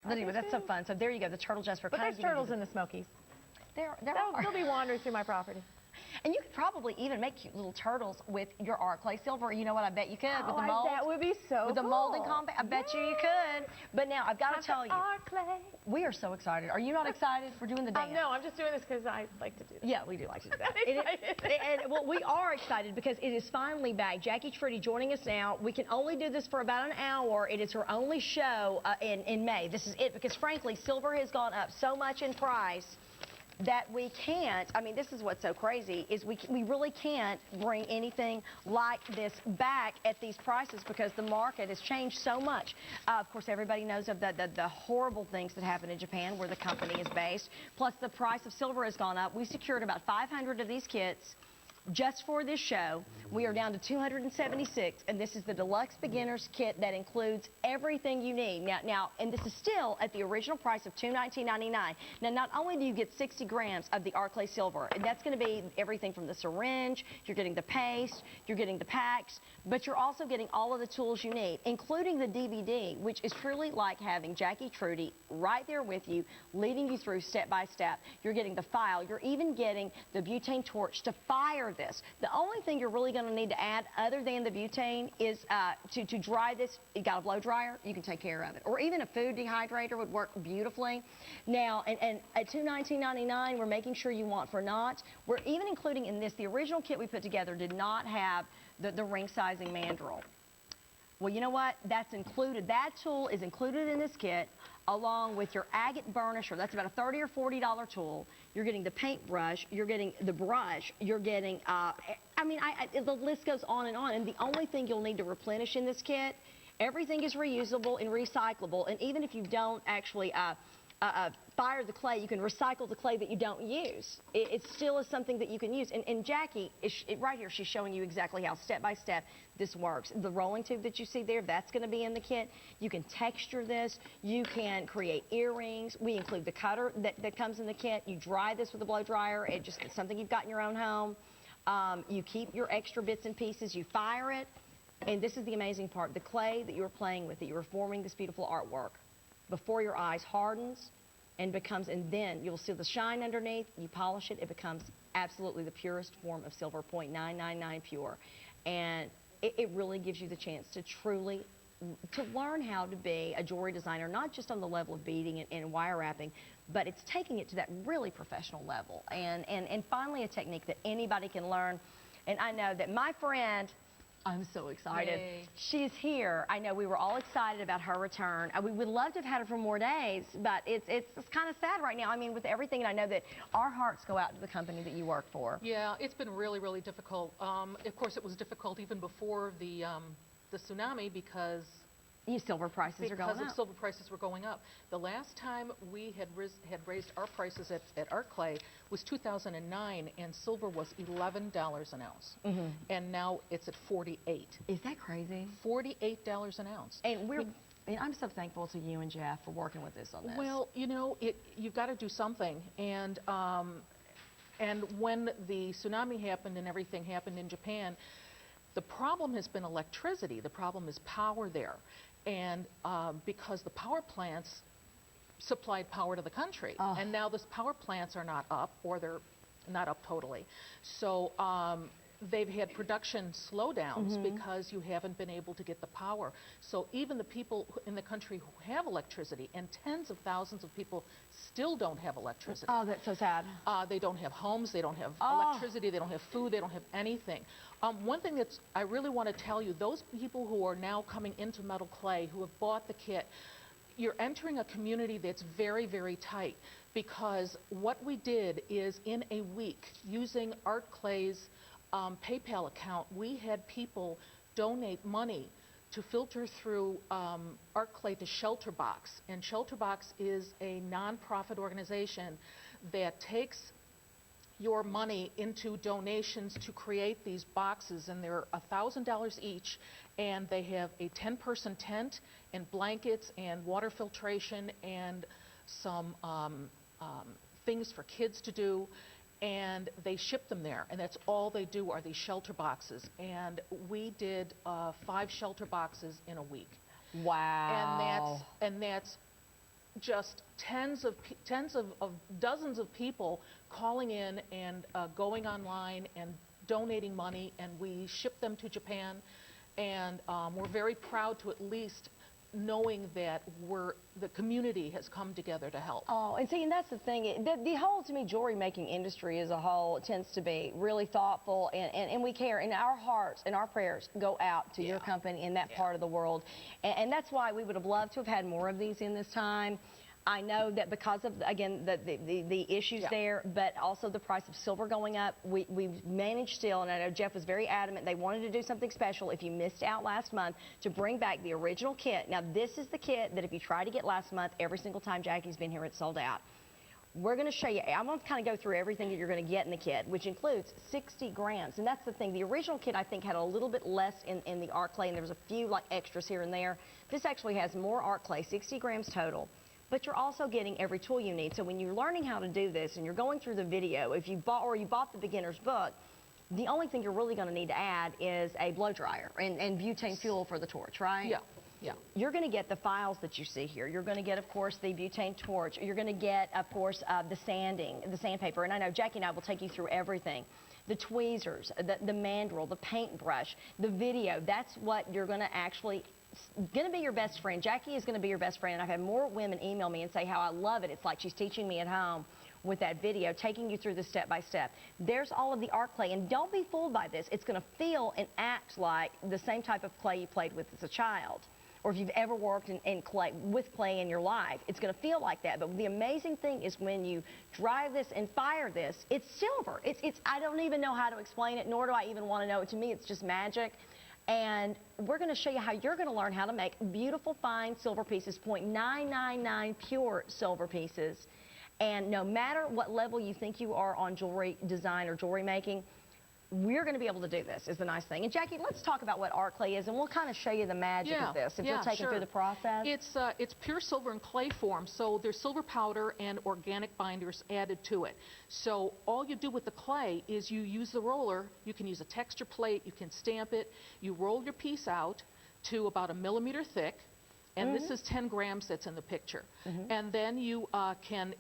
But anyway, that's so fun. So there you go, the turtle Jesper. But there's turtles in the Smokies. There They'll are. be wandering through my property. And you could probably even make cute little turtles with your art clay silver. You know what? I bet you could with the mold. That would be so with the molding compact. I bet you could. But now I've got to tell you, art clay. we are so excited. Are you not excited? We're doing the dance. No, I'm just doing this because I like to do that. Yeah, we do like to do that. Well, we are excited because it is finally back. Jackie Truty joining us now. We can only do this for about an hour. It is her only show in May. This is it because, frankly, silver has gone up so much in price that we can't, I mean, this is what's so crazy, is we really can't bring anything like this back at these prices because the market has changed so much. Of course, everybody knows of the horrible things that happen in Japan where the company is based. Plus, the price of silver has gone up. We secured about 500 of these kits just for this show. We are down to 276, and this is the deluxe beginner's kit that includes everything you need. Now, and this is still at the original price of $219.99. Now, not only do you get 60 grams of the art clay silver, and that's going to be everything from the syringe, you're getting the paste, you're getting the packs, but you're also getting all of the tools you need, including the DVD, which is truly like having Jackie Truty right there with you, leading you through step by step. You're getting the file. You're even getting the butane torch to fire this. The only thing you're really going to need to add other than the butane is to dry this. You got a blow dryer, you can take care of it. Or even a food dehydrator would work beautifully. Now, and at $219.99, we're making sure you want for naught. We're even including in this, the original kit we put together did not have the ring sizing mandrel. Well, you know what? That's included. That tool is included in this kit along with your agate burnisher. That's about a $30 or $40 tool. You're getting the paintbrush, you're getting the brush, you're getting, the list goes on. And the only thing you'll need to replenish in this kit, everything is reusable and recyclable. And even if you don't actually fire the clay, you can recycle the clay that you don't use. It still is something that you can use. And Jackie, right here, she's showing you exactly how step by step this works. The rolling tube that you see there, that's going to be in the kit. You can texture this. You can create earrings. We include the cutter that comes in the kit. You dry this with a blow dryer. It's something you've got in your own home. You keep your extra bits and pieces. You fire it. And this is the amazing part. The clay that you're playing with, that you're forming this beautiful artwork, before your eyes hardens and then you'll see the shine underneath. You polish it, it becomes absolutely the purest form of silver, 0.999 pure. And it really gives you the chance to truly learn how to be a jewelry designer, not just on the level of beading and wire wrapping, but it's taking it to that really professional level. And finally, a technique that anybody can learn. And I know that my friend, I'm so excited. Yay. She's here. I know we were all excited about her return. We would love to have had her for more days, but it's kind of sad right now. I mean, with everything, and I know that our hearts go out to the company that you work for. Yeah, it's been really, really difficult. Of course, it was difficult even before the tsunami because Silver prices are going up. Because silver prices were going up. The last time we had raised our prices at Art Clay was 2009, and silver was $11 an ounce. Mm-hmm. And now it's at $48. Is that crazy? $48 an ounce. And I'm so thankful to you and Jeff for working with us on this. Well, you know, you've got to do something. And when the tsunami happened and everything happened in Japan, the problem has been electricity. The problem is power there. And because the power plants supplied power to the country. Oh. And now those power plants are not up, or they're not up totally. So they've had production slowdowns mm-hmm. because you haven't been able to get the power. So even the people in the country who have electricity, and tens of thousands of people still don't have electricity. Oh, that's so sad. They don't have homes, they don't have electricity, they don't have food, they don't have anything. One thing that I really want to tell you, those people who are now coming into metal clay, who have bought the kit, you're entering a community that's very, very tight, because what we did is in a week, using Art Clay's PayPal account, we had people donate money to filter through Art Clay to Shelter Box. And Shelter Box is a nonprofit organization that takes your money into donations to create these boxes, and they're $1,000 each, and they have a 10-person tent and blankets and water filtration and some things for kids to do, and they ship them there, and that's all they do are these shelter boxes. And we did 5 shelter boxes in a week. Wow. And that's just tens of dozens of people calling in and going online and donating money, and we ship them to Japan. And we're very proud to at least knowing that the community has come together to help. Oh, and see, and that's the thing. The whole, to me, jewelry making industry as a whole tends to be really thoughtful, and we care. And our hearts and our prayers go out to your company in that part of the world. And that's why we would have loved to have had more of these in this time. I know that because of, again, the issues there, but also the price of silver going up, we've managed still, and I know Jeff was very adamant, they wanted to do something special if you missed out last month to bring back the original kit. Now, this is the kit that if you try to get last month, every single time Jackie's been here, it's sold out. We're going to show you, I'm going to kind of go through everything that you're going to get in the kit, which includes 60 grams. And that's the thing. The original kit, I think, had a little bit less in the art clay, and there was a few like extras here and there. This actually has more art clay, 60 grams total. But you're also getting every tool you need. So when you're learning how to do this and you're going through the video, if you bought the beginner's book, the only thing you're really going to need to add is a blow dryer and butane fuel for the torch, right? Yeah, yeah. You're going to get the files that you see here. You're going to get, of course, the butane torch. You're going to get, of course, the sandpaper. And I know Jackie and I will take you through everything. The tweezers, the mandrel, the paintbrush, the video. That's what you're going to actually going to be your best friend. Jackie is going to be your best friend. And I've had more women email me and say how I love it. It's like she's teaching me at home with that video, taking you through the step by step. There's all of the art clay, and don't be fooled by this. It's going to feel and act like the same type of clay you played with as a child, or if you've ever worked with clay in your life. It's going to feel like that. But the amazing thing is when you dry this and fire this, it's silver. I don't even know how to explain it, nor do I even want to know it. To me, it's just magic. And we're going to show you how you're going to learn how to make beautiful, fine silver pieces, .999 pure silver pieces. And no matter what level you think you are on jewelry design or jewelry making, we're going to be able to do this, is the nice thing. And Jackie, let's talk about what art clay is, and we'll kind of show you the magic of this, if you'll take it through the process. It's pure silver in clay form, so there's silver powder and organic binders added to it. So all you do with the clay is you use the roller. You can use a texture plate, you can stamp it, you roll your piece out to about 1 millimeter thick, and this is 10 grams that's in the picture. And then you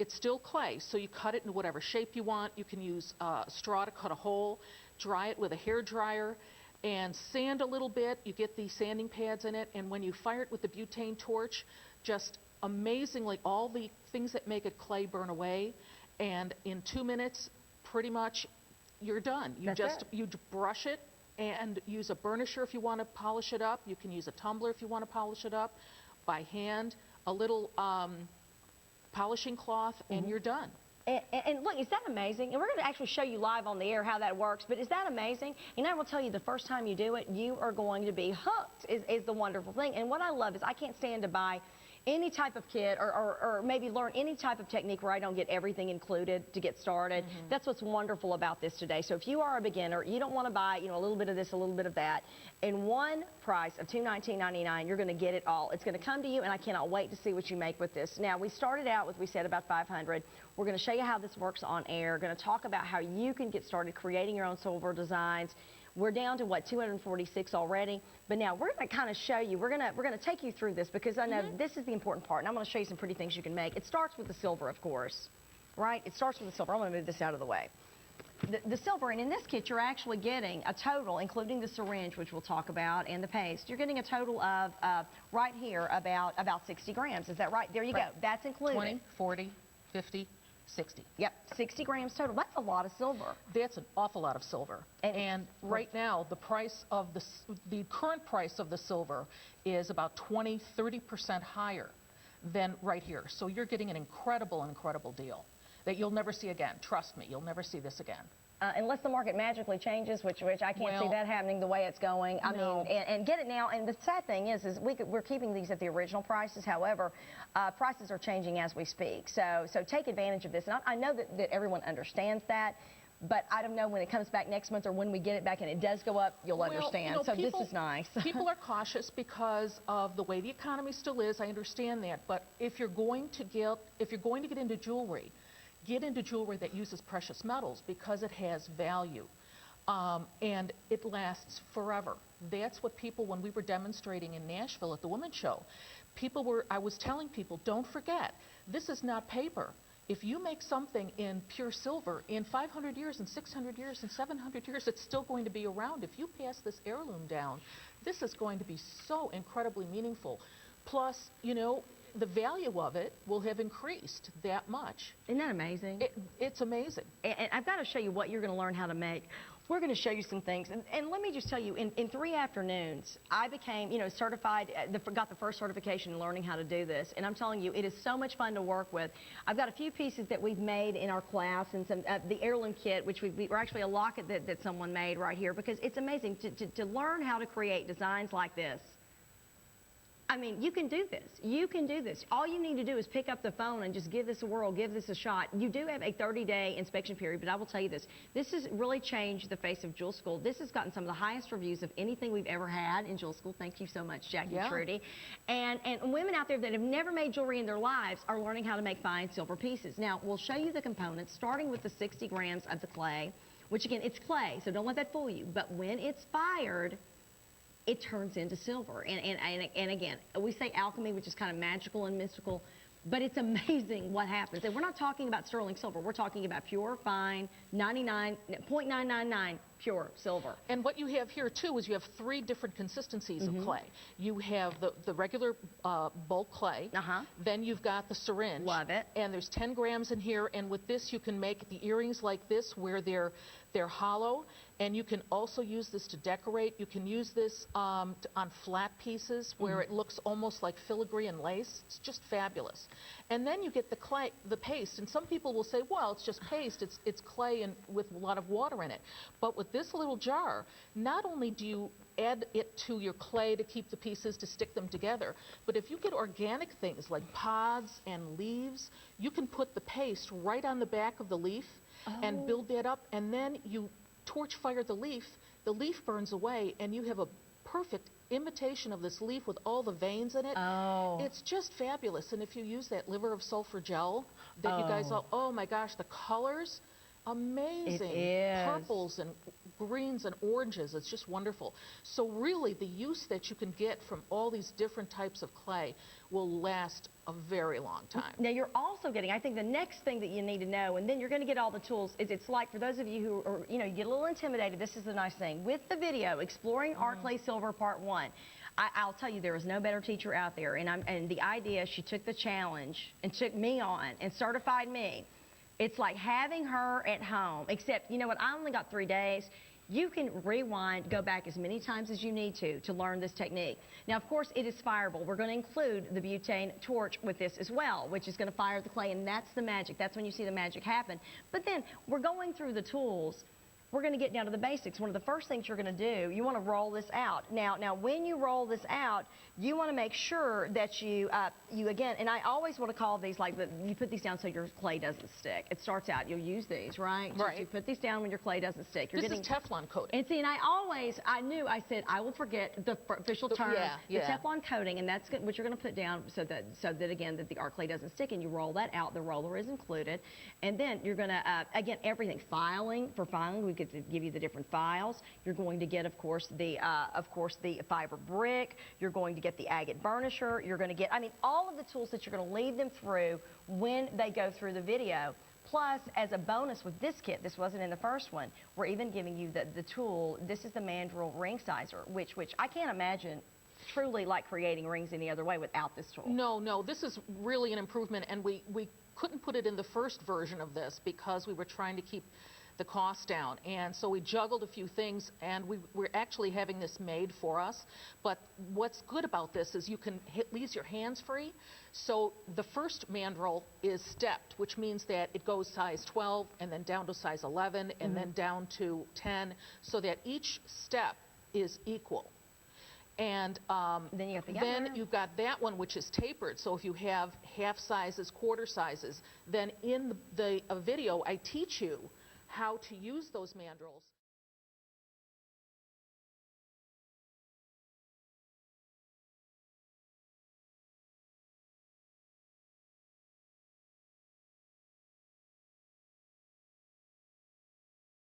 it's still clay, so you cut it into whatever shape you want. You can use straw to cut a hole, dry it with a hair dryer, and sand a little bit. You get these sanding pads in it, and when you fire it with the butane torch, just amazingly, all the things that make it clay burn away, and in 2 minutes, pretty much, you're done. You brush it and use a burnisher if you want to polish it up. You can use a tumbler if you want to polish it up by hand, a little polishing cloth, and you're done. And look, is that amazing? And we're going to actually show you live on the air how that works, but is that amazing? And I will tell you, the first time you do it, you are going to be hooked, is the wonderful thing. And what I love is I can't stand to buy any type of kit or maybe learn any type of technique where I don't get everything included to get started. That's what's wonderful about this today. So if you are a beginner, you don't want to buy, a little bit of this, a little bit of that. In one price of $219.99, you're going to get it all. It's going to come to you, and I cannot wait to see what you make with this. Now, we started out with, we said, about 500. We're going to show you how this works on air. We're going to talk about how you can get started creating your own silver designs. We're down to, what, 246 already? But now we're going to kind of show you, we're going to take you through this, because I know this is the important part, and I'm going to show you some pretty things you can make. It starts with the silver, of course, right? It starts with the silver. I'm going to move this out of the way. The silver, and in this kit, you're actually getting a total, including the syringe, which we'll talk about, and the paste. You're getting a total of, right here, about 60 grams. Is that right? There you go. That's included. 20, 40, 50, 60. Yep, 60 grams total. That's a lot of silver. That's an awful lot of silver. And right now, the current price of the silver is about 20, 30% higher than right here. So you're getting an incredible, incredible deal that you'll never see again. Trust me, you'll never see this again. Unless the market magically changes, which I can't see that happening the way it's going. I mean, and get it now. And the sad thing is we're keeping these at the original prices. However, prices are changing as we speak. So take advantage of this. And I know that everyone understands that, but I don't know when it comes back next month or when we get it back and it does go up, you'll understand. So this is nice. People are cautious because of the way the economy still is. I understand that. But if you're going to get into jewelry, get into jewelry that uses precious metals, because it has value and it lasts forever. That's what people, when we were demonstrating in Nashville at the Women's Show, I was telling people, don't forget, this is not paper. If you make something in pure silver, in 500 years, and 600 years, and 700 years, it's still going to be around. If you pass this heirloom down, this is going to be so incredibly meaningful. Plus, you know, the value of it will have increased that much. Isn't that amazing? It's amazing. And I've got to show you what you're going to learn how to make. We're going to show you some things. And let me just tell you, in 3 afternoons, I became, you know, certified, got the first certification in learning how to do this. And I'm telling you, it is so much fun to work with. I've got a few pieces that we've made in our class, and some the heirloom kit, which we're actually a locket that someone made right here, because it's amazing to learn how to create designs like this. I mean, you can do this. You can do this. All you need to do is pick up the phone and just give this a whirl, give this a shot. You do have a 30-day inspection period, but I will tell you this. This has really changed the face of jewel school. This has gotten some of the highest reviews of anything we've ever had in jewel school. Thank you so much, Jackie and Truty. And women out there that have never made jewelry in their lives are learning how to make fine silver pieces. Now, we'll show you the components, starting with the 60 grams of the clay, which, again, it's clay, so don't let that fool you. But when it's fired, it turns into silver. And again, we say alchemy, which is kind of magical and mystical, but it's amazing what happens. And we're not talking about sterling silver. We're talking about pure, fine, 0.999 pure silver. And what you have here, too, is you have 3 different consistencies of clay. You have the regular bulk clay. Then you've got the syringe. Love it. And there's 10 grams in here. And with this, you can make the earrings like this, where they're hollow. And you can also use this to decorate. You can use this on flat pieces where it looks almost like filigree and lace. It's just fabulous. And then you get the clay, the paste. And some people will say, well, it's just paste. It's clay and with a lot of water in it. But with this little jar, not only do you add it to your clay to keep the pieces, to stick them together, but if you get organic things like pods and leaves, you can put the paste right on the back of the leaf and build that up, and then you torch fire the leaf burns away, and you have a perfect imitation of this leaf with all the veins in it. It's just fabulous. And if you use that liver of sulfur gel that you guys all, oh my gosh, the colors, amazing. It is. Purples and greens and oranges, it's just wonderful. So really, the use that you can get from all these different types of clay will last a very long time. Now, you're also getting, I think the next thing that you need to know, and then you're going to get all the tools, is it's like, for those of you who are, you know, you get a little intimidated, this is the nice thing. With the video, Exploring Art Clay Silver Part 1, I'll tell you, there is no better teacher out there. And the idea, she took the challenge and took me on and certified me. It's like having her at home, except, you know what, I only got 3 days. You can rewind, go back as many times as you need to learn this technique. Now, of course, it is fireable. We're going to include the butane torch with this as well, which is going to fire the clay, and that's the magic. That's when you see the magic happen. But then we're going through the tools. We're going to get down to the basics. One of the first things you're going to do, you want to roll this out. Now, when you roll this out, you want to make sure that you again, and I always want to call these like, you put these down so your clay doesn't stick. It starts out, you'll use these, right? Right. You put these down when your clay doesn't stick. This is Teflon coating. And see, and I said, I will forget the official term, the Teflon coating, and that's what you're going to put down so that again, that the art clay doesn't stick, and you roll that out. The roller is included. And then you're going to, again, everything, for filing, we get to give you the different files. You're going to get, of course, the fiber brick. You're going to get the agate burnisher. You're going to get, I mean, all of the tools that you're going to lead them through when they go through the video. Plus, as a bonus with this kit, this wasn't in the first one, we're even giving you the tool. This is the mandrel ring sizer, which I can't imagine truly like creating rings any other way without this tool. No, this is really an improvement, and we couldn't put it in the first version of this because we were trying to keep the cost down, and so we juggled a few things, and we're actually having this made for us. But what's good about this is you can leave your hands free. So the first mandrel is stepped, which means that it goes size 12 and then down to size 11 and then down to 10, so that each step is equal. And then you've got that one, which is tapered. So if you have half sizes, quarter sizes, then in the video I teach you how to use those mandrels.